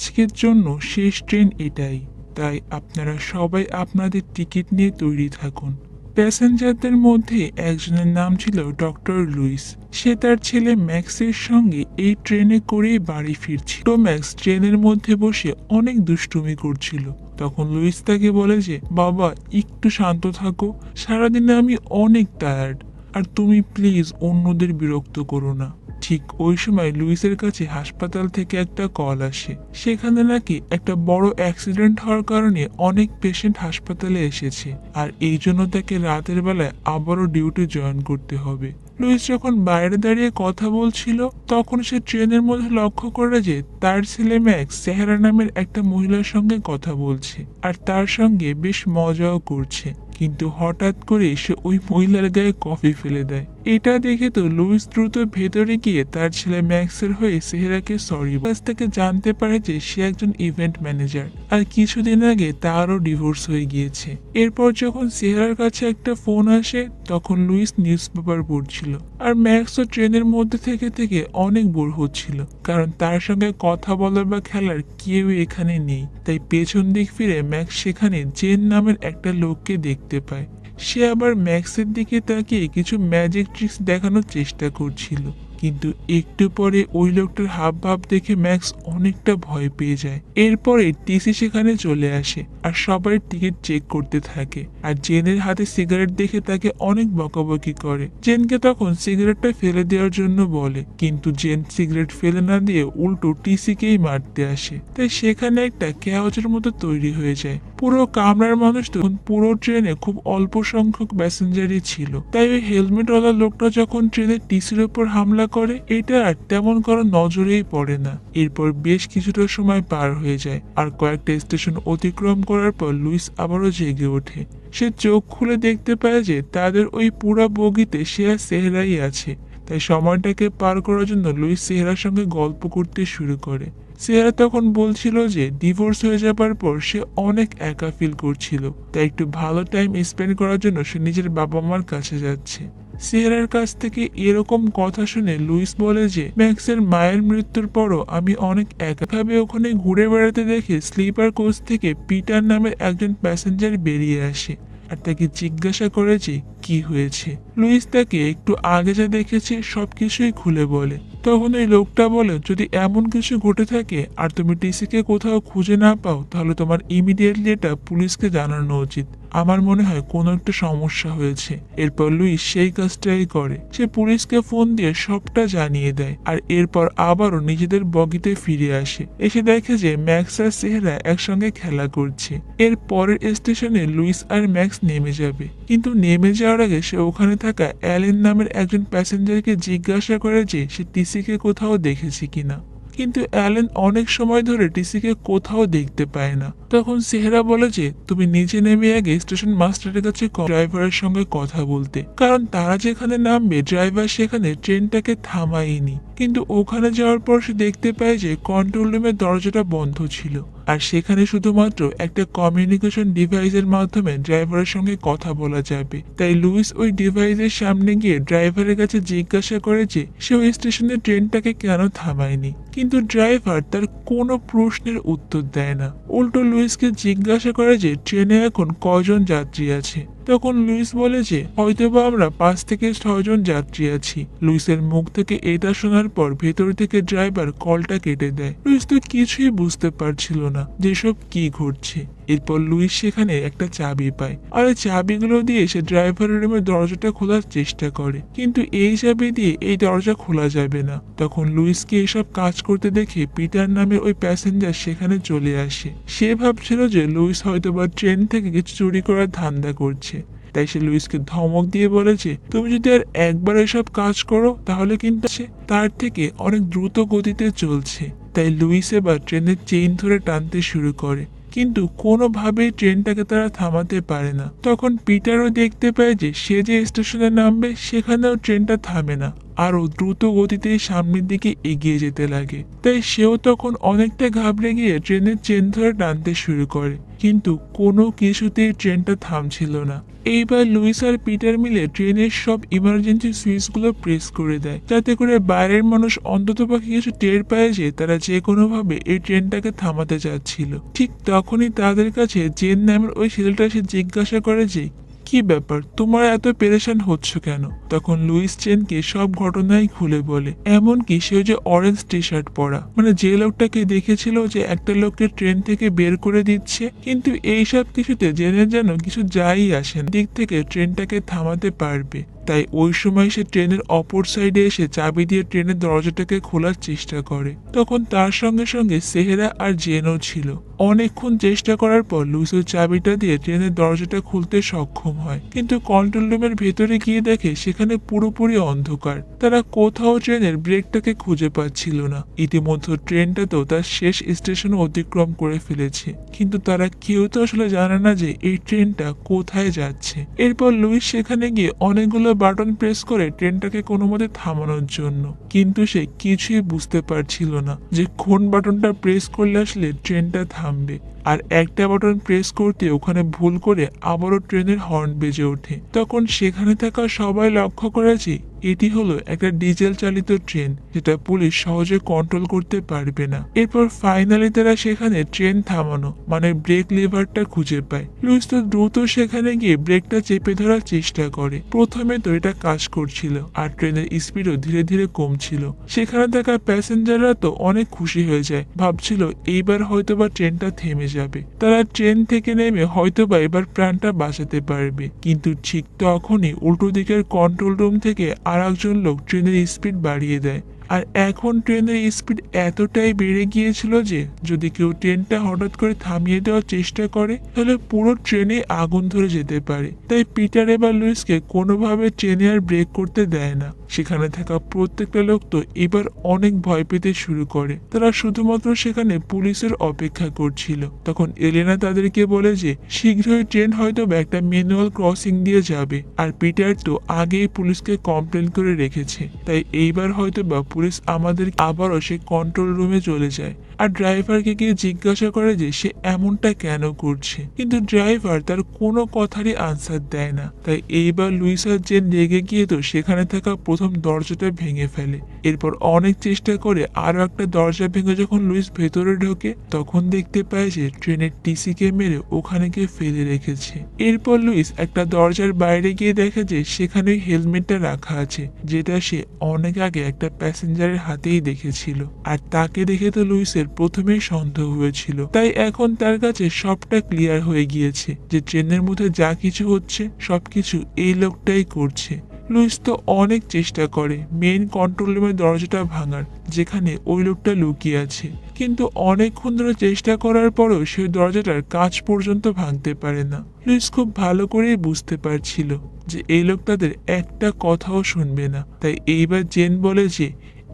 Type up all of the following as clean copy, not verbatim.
আজকের জন্য শেষ ট্রেন এটাই, তাই আপনারা সবাই আপনাদের টিকিট নিয়ে তৈরি থাকুন। প্যাসেঞ্জারদের মধ্যে একজনের নাম ছিল ডক্টর লুইস। সে তার ছেলে ম্যাক্সের সঙ্গে এই ট্রেনে করেই বাড়ি ফিরছিল। ম্যাক্স ট্রেনের মধ্যে বসে অনেক দুষ্টুমি করছিল। তখন লুইস তাকে বলে যে, বাবা একটু শান্ত থাকো, সারাদিনে আমি অনেক টায়ার্ড, আর তুমি প্লিজ অন্যদের বিরক্ত করো না। ঠিক ওই সময় লুইসের কাছে হাসপাতাল থেকে একটা কল আসে। সেখানে নাকি একটা বড় অ্যাক্সিডেন্ট হওয়ার কারণে অনেক পেশেন্ট হাসপাতালে এসেছে, আর এই জন্য তাকে রাতের বেলায় আবারও ডিউটি জয়েন করতে হবে। লুইস যখন বাইরে দাঁড়িয়ে কথা বলছিল, তখন সে ট্রেনের মধ্যে লক্ষ্য করে যে তার ছেলে ম্যাক্স সেহারা নামের একটা মহিলার সঙ্গে কথা বলছে, আর তার সঙ্গে বেশ মজাও করছে। কিন্তু হঠাৎ করে সে ওই মহিলার গায়ে কফি ফেলে দেয়। এটা দেখে তো লুইস দ্রুত ভেতরে গিয়ে তার ছেলে ম্যাক্সের হয়ে সেহেরাকে সরি বলে। থেকে জানতে পারে যে সে একজন ইভেন্ট ম্যানেজার, আর কিছুদিন আগে তারও ডিভোর্স হয়ে গিয়েছে। এরপর যখন সেহেরার কাছে একটা ফোন আসে, তখন লুইস নিউজ পেপার পড়ছিল, আর ম্যাক্সও ট্রেনের মধ্যে থেকে থেকে অনেক বোর হচ্ছিল, কারণ তার সঙ্গে কথা বলার বা খেলার কেউ এখানে নেই। তাই পেছন দিক ফিরে ম্যাক্স সেখানে জেন নামের একটা লোককে দেখতে পায়। সে আবার ম্যাক্সের দিকে তাকিয়ে কিছু ম্যাজিক ট্রিক্স দেখানোর চেষ্টা করছিল, কিন্তু একটু পরে ওই লোকটার হাব ভাব দেখে ম্যাক্স অনেকটা ভয় পেয়ে যায়। এরপরে টিসি সেখানে চলে আসে আর সবাই টিকিট চেক করতে থাকে, আর জেনের হাতে সিগারেট দেখে তাকে অনেক বকাবকি করে। জেনকে তখন সিগারেটটা ফেলে দেওয়ার জন্য বলে, কিন্তু জেন সিগারেট ফেলে না দিয়ে উল্টো টিসিকেই মারতে আসে। তাই সেখানে একটা কেওয়াজের মতো তৈরি হয়ে যায়। পুরো কামরার মানুষ তখন পুরো ট্রেনে খুব অল্প সংখ্যক প্যাসেঞ্জারই ছিল। তাই ওই হেলমেটওয়ালা লোকটা যখন ট্রেনের টিসির উপর হামলা করে, এটা আর তেমন কারো নজরেই পড়ে না। এরপর বেশ কিছুটা সময় পার হয়ে যায়, আর কয়েকটা স্টেশন অতিক্রম করার পর লুইস আবারও জেগে ওঠে। সে চোখ খুলে দেখতে পায় যে তাদের ওই পুরা বগিতে সে আর সেহরাই আছে। তাই সময়টাকে পার করার জন্য লুইস সেহরার সঙ্গে গল্প করতে শুরু করে। সেহরা তখন বলছিল যে ডিভোর্স হয়ে যাবার পর সে অনেক একা ফিল করছিল, তাই একটু ভালো টাইম স্পেন্ড করার জন্য সে নিজের বাবা মার কাছে যাচ্ছে। সেহরার কাছ থেকে এরকম কথা শুনে লুইস বলে যে ম্যাক্সের মায়ের মৃত্যুর পরও আমি অনেক একাভাবে ওখানে ঘুরে বেড়াতে দেখে স্লিপার কোচ থেকে পিটার নামের একজন প্যাসেঞ্জার বেরিয়ে আসে, আর তাকে জিজ্ঞাসা করে যে কি হয়েছে। লুইস তাকে একটু আগে যা দেখেছে সবকিছুই খুলে বলে। তখন ওই লোকটা বলে, যদি এমন কিছু ঘটে থাকে আর তুমি টিসিকে কোথাও খুঁজে না পাও, তাহলে তোমার ইমিডিয়েটলি এটা পুলিশকে জানানো উচিত। আমার মনে হয় কোনো একটা সমস্যা হয়েছে। এরপর লুইস সেই কাজটাই করে। সে পুলিশকে ফোন দিয়ে সবটা জানিয়ে দেয়, আর এরপর আবারও নিজেদের বগিতে ফিরে আসে। এসে দেখে যে ম্যাক্স আর সেহরা একসঙ্গে খেলা করছে। এর পরের স্টেশনে লুইস আর ম্যাক্স নেমে যাবে, কিন্তু নেমে যাওয়ার আগে সে ওখানে থাকা অ্যালেন নামের একজন প্যাসেঞ্জারকে জিজ্ঞাসা করে যে সে টিসিকে কোথাও দেখেছে কিনা। কিন্তু অ্যালেন অনেক সময় ধরে টিসিকে কোথাও দেখতে পায় না। তখন সেহরা বলে যে তুমি নিচে নেমে আগে স্টেশন মাস্টারের কাছে ড্রাইভারের সঙ্গে কথা বলতে, কারণ তারা যেখানে নামবে ড্রাইভার সেখানে ট্রেনটাকে থামায়নি। কিন্তু ওখানে যাওয়ার পর সে দেখতে পায় যে কন্ট্রোল রুমের দরজাটা বন্ধ ছিল, আর সেখানে শুধুমাত্র একটা কমিউনিকেশন ডিভাইসের মাধ্যমে ড্রাইভারের সঙ্গে কথা বলা যাবে। তাই লুইস ওই ডিভাইসের সামনে গিয়ে ড্রাইভারের কাছে জিজ্ঞাসা করে যে সে ওই স্টেশনে ট্রেনটাকে কেন থামায়নি, কিন্তু ড্রাইভার তার কোনো প্রশ্নের উত্তর দেয় না। উল্টো লুইসকে জিজ্ঞাসা করে যে ট্রেনে এখন কয়জন যাত্রী আছে। তখন লুইস বলে যে হয়তোবা আমরা 5 থেকে 6 জন যাত্রী আছি। লুইসের মুখ থেকে এটা শোনার পর ভেতর থেকে ড্রাইভার কলটা কেটে দেয়। লুইস তো কিছুই বুঝতে পারছিল না যেসব কি ঘটছে। এরপর লুইস সেখানে একটা চাবি পায়, আর এই চাবিগুলো দিয়ে সে ড্রাইভারের রুমের দরজাটা খোলার চেষ্টা করে, কিন্তু এই চাবি দিয়ে এই দরজা খোলা যাবে না। তখন লুইসকে এসব কাজ করতে দেখে পিটার নামের ওই প্যাসেঞ্জার সেখানে চলে আসে। সে ভাবছিল যে লুইস হয়তোবা ট্রেন থেকে কিছু চুরি করার ধান্দা করছে। তাই সে লুইসকে ধমক দিয়ে বলেছে, তুমি যদি আর একবার এসব কাজ করো তাহলে কিন্তু সে তার থেকে অনেক দ্রুত গতিতে চলছে। তাই লুইস এবার ট্রেনের চেইন ধরে টানতে শুরু করে, কিন্তু কোনোভাবেই ট্রেনটাকে তারা থামাতে পারে না। তখন পিটারও দেখতে পায় যে সে যে স্টেশনে নামবে সেখানেও ট্রেনটা থামে না, আরো দ্রুত গতিতে সামনের দিকে এগিয়ে যেতে লাগে। তাই সেও তখন অনেকটা ঘাবড়ে গিয়ে ট্রেনের চেন ধরে টানতে শুরু করে, কিন্তু কোনো কিছুতেই ট্রেনটা থামছিল না। এইবার লুইস আর পিটার মিলে ট্রেনের সব ইমার্জেন্সি সুইচগুলো প্রেস করে দেয়, যাতে করে বাইরের মানুষ অন্ততপক্ষে কিছু টের পায় যে তারা যে কোনোভাবে এই ট্রেনটাকে থামাতে চাচ্ছিল। ঠিক তখনই তাদের কাছে জেন নামের ওই ছেলেটা এসে জিজ্ঞাসা করে যে কি ব্যাপার, তোমরা এত পেরেশান হচ্ছ কেন? তখন লুইস চেনকে সব ঘটনাই খুলে বলে, এমনকি সে যে অরেঞ্জ টি শার্ট পরা, মানে যে লোকটাকে দেখেছিল যে একটা লোককে ট্রেন থেকে বের করে দিচ্ছে, কিন্তু এইসব কিছুতে জেনের যেন কিছু যাই আসে না, দিক থেকে ট্রেনটাকে থামাতে পারবে। তাই ওই সময় সে ট্রেনের অপর সাইডে এসে চাবি দিয়ে ট্রেনের দরজাটাকে খোলার চেষ্টা করে। তখন তার সঙ্গে সঙ্গে সেহেরা আর জেনও ছিল। অনেকক্ষণ চেষ্টা করার পর লুইস ওই চাবিটা দিয়ে ট্রেনের দরজাটা খুলতে সক্ষম হয়, কিন্তু কন্ট্রোল রুমের ভেতরে গিয়ে দেখে সেখানে পুরোপুরি অন্ধকার। তারা কোথাও ট্রেনের ব্রেকটাকে খুঁজে পাচ্ছিল না। ইতিমধ্যে ট্রেনটা তো তার শেষ স্টেশন অতিক্রম করে ফেলেছে, কিন্তু তারা কেউ তো আসলে জানে না যে এই ট্রেনটা কোথায় যাচ্ছে। এরপর লুইস সেখানে গিয়ে অনেকগুলো বাটন প্রেস করে ট্রেনটাকে কোনো মতে থামানোর জন্য, কিন্তু সে কিছুই বুঝতে পারছিল না যে কোন বাটনটা প্রেস করলে আসলে ট্রেনটা থামবে। আর একটা বাটন প্রেস করতে ওখানে ভুল করে আবারও ট্রেনের হর্ন বেজে ওঠে। তখন সেখানে থাকা সবাই লক্ষ্য করেছে এটি হলো একটা ডিজেল চালিত ট্রেন, যেটা পুলিশ সহজে কন্ট্রোল করতে পারবে না। এরপর ফাইনালি তারা সেখানে ট্রেন থামানো মানে ব্রেক লিভারটা খুঁজে পায়। লুইস তো দ্রুত সেখানে গিয়ে ব্রেকটা চেপে ধরার চেষ্টা করে। প্রথমে তো এটা কাজ করছিল আর ট্রেনের স্পিডও ধীরে ধীরে কমছিল। সেখানে থাকা প্যাসেঞ্জাররা তো অনেক খুশি হয়ে যায়, ভাবছিল এইবার হয়তোবা ট্রেনটা থেমে যাবে, তারা ট্রেন থেকে নেমে হয়তোবা এবার প্রাণটা বাঁচাতে পারবে। কিন্তু ঠিক তখনই উল্টো দিকের কন্ট্রোল রুম থেকে আর একজন লোক ট্রেনের স্পিড বাড়িয়ে দেয়। আর এখন ট্রেনের স্পিড এতটাই বেড়ে গিয়েছিল যে যদি কেউ ট্রেনটা হঠাৎ করে থামিয়ে দেওয়ার চেষ্টা করে তাহলে পুরো ট্রেনে আগুন ধরে যেতে পারে। তাই পিটার এবার লুইসকে কোনোভাবে ট্রেনে আর ব্রেক করতে দেয় না। সেখানে থাকা প্রত্যেকটা লোক তো এবার অনেক ভয় পেতে শুরু করে। তারা শুধুমাত্র সেখানে পুলিশের অপেক্ষা করছিল। তখন এলেনা তাদেরকে বলে যে শীঘ্রই ট্রেন হয়তো একটা ম্যানুয়াল ক্রসিং দিয়ে যাবে, আর পিটার তো আগেই পুলিশকে কমপ্লেন করে রেখেছে, তাই এইবার হয়তো বা পুলিশ আমাদের আবারও সে কন্ট্রোল রুমে চলে যায় আর ড্রাইভারকে গিয়ে জিজ্ঞাসা করে যে সে এমনটা কেন করছে, কিন্তু ড্রাইভার তার কোনো কথারই আনসার দেয় না। তাই এইবার লুইস আর জেন রেগে গিয়ে তো সেখানে থাকা প্রথম দরজাটা ভেঙে ফেলে। এরপর অনেক চেষ্টা করে আরো একটা দরজা ভেঙে যখন লুইস ভেতরে ঢোকে তখন দেখতে পায় যে ট্রেনের টিসিকে মেরে ওখানে গিয়ে ফেলে রেখেছে। এরপর লুইস একটা দরজার বাইরে গিয়ে দেখে যে সেখানে হেলমেটটা রাখা আছে, যেটা সে অনেক আগে একটা প্যাসেঞ্জারের হাতেই দেখেছিল। আর তাকে দেখে তো লুইসের প্রথমেই সন্দেহ হয়েছিল। তাই এখন তার কাছে সবটা ক্লিয়ার হয়ে গিয়েছে যে ট্রেনের মধ্যে যা কিছু হচ্ছে সবকিছু এই লোকটাই করছে। লুইস তো অনেক চেষ্টা করে মেইন কন্ট্রোল রুমের দরজাটা ভাঙার, যেখানে ওই লোকটা লুকিয়ে আছে, কিন্তু অনেকক্ষণ ধরে চেষ্টা করার পরও সে দরজাটার কাঁচ পর্যন্ত ভাঙতে পারে না। লুইস খুব ভালো করেই বুঝতে পারছিল যে এই লোক তাদের একটা কথাও শুনবে না। তাই এইবার জেন বলে যে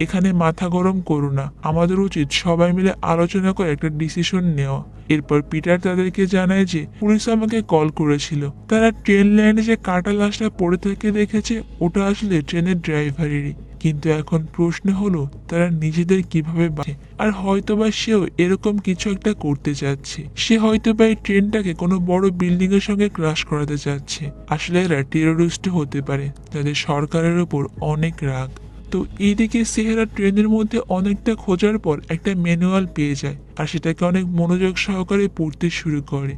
এখানে মাথা গরম করো না, আমাদের উচিত সবাই মিলে আলোচনা করে একটা ডিসিশন নেওয়া। এরপর পিটার তাদেরকে জানায় যে পুলিশ আমাকে কল করেছিল, তারা ট্রেন লাইনে যে কাটা লাশটা পড়ে থেকে দেখেছে ওটা আসলে ট্রেনের ড্রাইভারেরই। কিন্তু এখন প্রশ্ন হলো তারা নিজেদের কিভাবে বাঁচে, আর হয়তোবা সেও এরকম কিছু একটা করতে চাচ্ছে। সে হয়তোবা এই ট্রেনটাকে কোনো বড় বিল্ডিং এর সঙ্গে ক্রাশ করাতে চাচ্ছে। আসলে এরা টেরোরিস্ট হতে পারে, যাদের সরকারের উপর অনেক রাগ। তো এইদিকে সেহেরা ট্রেনের মধ্যে অনেকটা খোঁজার পর একটা ম্যানুয়াল পেয়ে যায় আর সেটাকে অনেক মনোযোগ সহকারে পড়তে শুরু করে।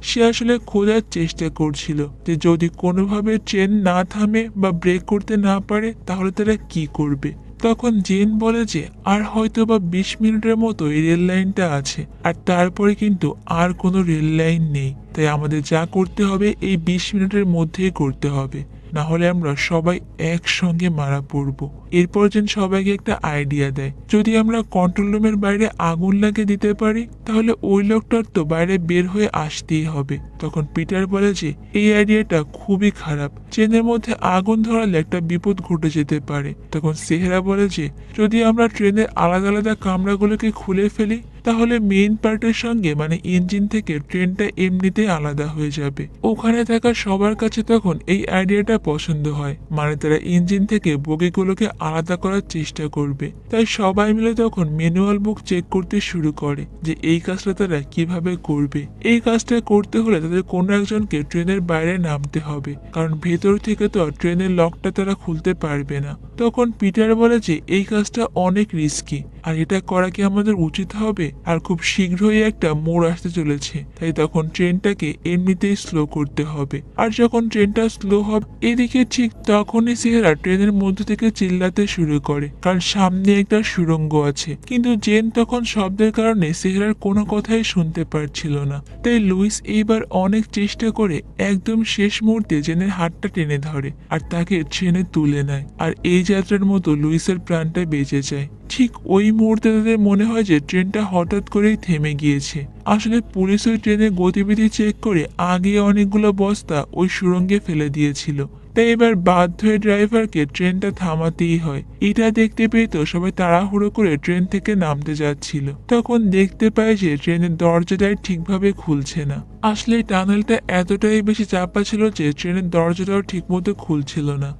সে আসলে খোঁজার চেষ্টা করছিল যে যদি কোনোভাবে ট্রেন না থামে বা ব্রেক করতে না পারে তাহলে তারা কি করবে। তখন জেন বলে যে আর হয়তো বা 20 মিনিটের মতো এই রেল লাইনটা আছে, আর তারপরে কিন্তু আর কোনো রেল লাইন নেই। তাই আমাদের যা করতে হবে এই 20 মিনিটের মধ্যেই করতে হবে, না হলে আমরা সবাই একসঙ্গে মারা পড়ব। এরপর যেন সবাইকে একটা আইডিয়া দেয়, যদি আমরা কন্ট্রোল রুমের বাইরে আগুন লাগিয়ে দিতে পারি তাহলে ওই লোকটার তো বাইরে বের হয়ে আসতেই হবে। তখন পিটার বলে যে এই আইডিয়াটা খুবই খারাপ, ট্রেনের মধ্যে আগুন ধরালে একটা বিপদ ঘটে যেতে পারে। তখন সেহেরা বলে যে যদি আমরা ট্রেনের আলাদা আলাদা কামরাগুলোকে খুলে ফেলি তাহলে মেইন পার্টের সঙ্গে মানে ইঞ্জিন থেকে ট্রেনটা এমনিতেই আলাদা হয়ে যাবে। ওখানে থাকা সবার কাছে তখন এই আইডিয়াটা পছন্দ হয়, মানে তারা ইঞ্জিন থেকে বগিগুলোকে আলাদা করার চেষ্টা করবে। তাই সবাই মিলে তখন ম্যানুয়াল বুক চেক করতে শুরু করে যে এই কাজটা তারা কিভাবে করবে। এই কাজটা করতে হলে তাদের কোনো একজনকে ট্রেনের বাইরে নামতে হবে, কারণ ভেতর থেকে তো আর ট্রেনের লকটা তারা খুলতে পারবে না। তখন পিটার বলে যে এই কাজটা অনেক রিস্কি, আর এটা করা কি আমাদের উচিত হবে? আর খুব শীঘ্রই একটা মোড় আসতে চলেছে, তাই তখন ট্রেনটাকে এমনিতেই স্লো করতে হবে। আর যখন ট্রেনটা স্লো হবে, এদিকে ঠিক তখনই সেহেরা ট্রেনের মধ্য থেকে চিল্লাতে শুরু করে, কারণ সামনে একটা সুড়ঙ্গ আছে। কিন্তু জেন তখন শব্দের কারণে সেহেরার কোনো কথাই শুনতে পারছিল না। তাই লুইস এইবার অনেক চেষ্টা করে একদম শেষ মুহূর্তে জেনের হাতটা টেনে ধরে আর তাকে ট্রেনে তুলে নেয়। আর এই যাত্রার মতো লুইসের প্রাণটা বেঁচে যায়। ঠিক ওই মুহূর্তে তাদের মনে হয় যে ট্রেনটা হঠাৎ করেই থেমে গিয়েছে। আসলে পুলিশ ওই ট্রেনের গতিবিধি চেক করে আগে অনেকগুলো বস্তা ওই সুড়ঙ্গে ফেলে দিয়েছিল। তাই এবার বাধ্য হয়ে ড্রাইভারকে ট্রেনটা থামাতেই হয়। এটা দেখতে পেয়ে তো সবাই তাড়াহুড়ো করে ট্রেন থেকে নামতে যাচ্ছিল। তখন দেখতে পায় যে ট্রেনের দরজাটাই ঠিকভাবে খুলছে না। আসলে টানেলটা এতটাই বেশি চাপা ছিল যে ট্রেনের দরজাটাও ঠিকমতো খুলছিল না।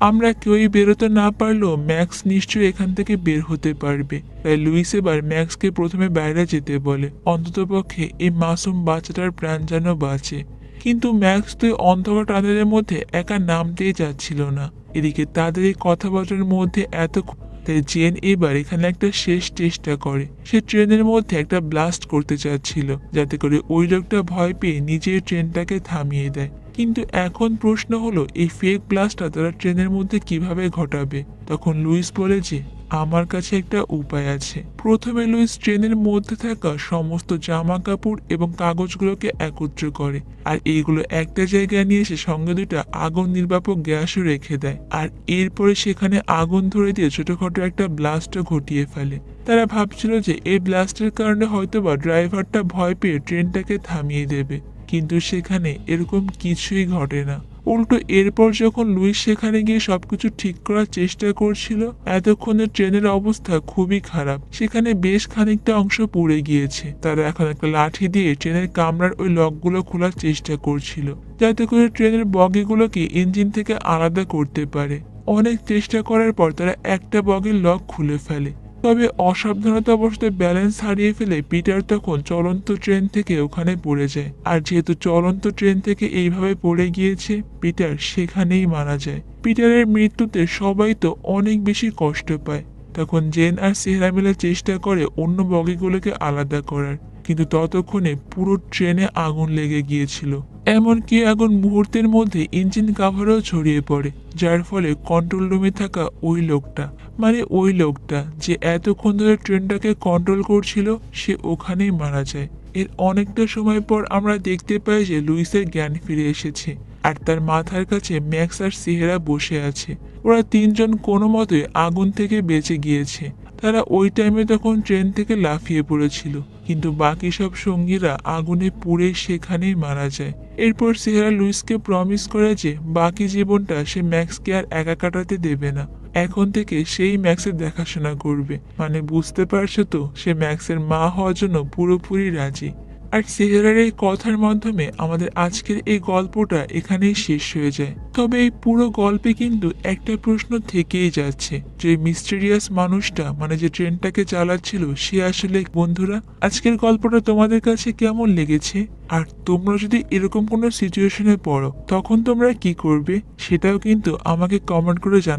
আমরা কেউই বেরোতে না পারলেও ম্যাক্স নিশ্চয়ই এখান থেকে বের হতে পারবে। তাই লুইস এবার ম্যাক্সকে প্রথমে বাইরে যেতে বলে, অন্ততপক্ষে এই মাসুম বাচ্চাটার প্রাণ যেন বাঁচে। কিন্তু ম্যাক্স তো অন্ধকার টানেলের মধ্যে একা নামতেই যাচ্ছিল না। এদিকে তাদের এই কথাবার্তার মধ্যে তাই জেন এবার এখানে একটা শেষ চেষ্টা করে। সে ট্রেনের মধ্যে একটা ব্লাস্ট করতে চাচ্ছিল, যাতে করে ওই লোকটা ভয় পেয়ে নিজের ট্রেনটাকে থামিয়ে দেয়। কিন্তু এখন প্রশ্ন হলো এই ফেক ব্লাস্টটা তারা ট্রেনের মধ্যে কিভাবে ঘটাবে। তখন লুইস বলে যে আমার কাছে একটা উপায় আছে। প্রথমে লুইস ট্রেনের মধ্যে থাকা সমস্ত জামা কাপড় এবং কাগজগুলোকে একত্র করে, আর এইগুলো একটা জায়গায় নিয়ে এসে সঙ্গে দুইটা আগুন নির্বাপক গ্যাসও রেখে দেয়। আর এরপরে সেখানে আগুন ধরে দিয়ে ছোটখাটো একটা ব্লাস্টও ঘটিয়ে ফেলে। তারা ভাবছিল যে এই ব্লাস্টের কারণে হয়তোবা ড্রাইভারটা ভয় পেয়ে ট্রেনটাকে থামিয়ে দেবে, কিন্তু সেখানে এরকম কিছুই ঘটে না। উল্টো এরপর যখন লুইস সেখানে গিয়ে সবকিছু ঠিক করার চেষ্টা করছিল, এতক্ষণে ট্রেনের অবস্থা খুবই খারাপ। সেখানে বেশ খানিকটা অংশ পুড়ে গিয়েছে। তারা এখন একটা লাঠি দিয়ে ট্রেনের কামরার ওই লকগুলো খোলার চেষ্টা করছিল, যাতে করে ট্রেনের বগিগুলোকে ইঞ্জিন থেকে আলাদা করতে পারে। অনেক চেষ্টা করার পর তারা একটা বগির লক খুলে ফেলে। তবে অসাবধানতাবশত ব্যালেন্স হারিয়ে ফেলে পিটার তখন চলন্ত ট্রেন থেকে ওখানে পড়ে যায়। আর যেহেতু চলন্ত ট্রেন থেকে এইভাবে পড়ে গিয়েছে, পিটার সেখানেই মারা যায়। পিটারের মৃত্যুতে সবাই তো অনেক বেশি কষ্ট পায়। তখন জেন আর সেহরা মিলে চেষ্টা করে অন্য বগিগুলোকে আলাদা করার, কিন্তু ততক্ষণে পুরো ট্রেনে আগুন লেগে গিয়েছিল। এমনকি আগুন মুহূর্তের মধ্যে ইঞ্জিন কাভারেও ছড়িয়ে পড়ে, যার ফলে কন্ট্রোল রুমে থাকা ওই লোকটা যে এতক্ষণ ধরে ট্রেনটাকে কন্ট্রোল করছিল, সে ওখানেই মারা যায়। এর অনেকটা সময় পর আমরা দেখতে পাই যে লুইসের জ্ঞান ফিরে এসেছে, আর তার মাথার কাছে ম্যাক্স আর সেহেরা বসে আছে। ওরা তিনজন কোনো মতে আগুন থেকে বেঁচে গিয়েছে। তারা ওই টাইমে তখন ট্রেন থেকে লাফিয়ে পড়েছিল, কিন্তু বাকি সব সঙ্গীরা আগুনে পুড়ে সেখানেই মারা যায়। এরপর সেহেরা লুইসকে প্রমিস করে যে বাকি জীবনটা সে ম্যাক্সকে আর একা কাটাতে দেবে না। এখন থেকে সেই ম্যাক্সের দেখাশোনা করবে। মানে বুঝতে পারছো তো, সে ম্যাক্সের মা হওয়ার জন্য পুরোপুরি রাজি। আর সেহেরার এই কথার মাধ্যমে আমাদের আজকের এই গল্পটা এখানেই শেষ হয়ে যায়। তবে এই পুরো গল্পে কিন্তু একটা প্রশ্ন থেকেই যাচ্ছে, যে মিস্টেরিয়াস মানুষটা, মানে যে ট্রেনটাকে চালাচ্ছিল, সে আসলে বন্ধুরা আজকের গল্পটা তোমাদের কাছে কেমন লেগেছে? আর তোমরা যদি এরকম কোনো সিচুয়েশনে পড়ো, তখন তোমরা কি করবে সেটাও কিন্তু আমাকে কমেন্ট করে জানাও।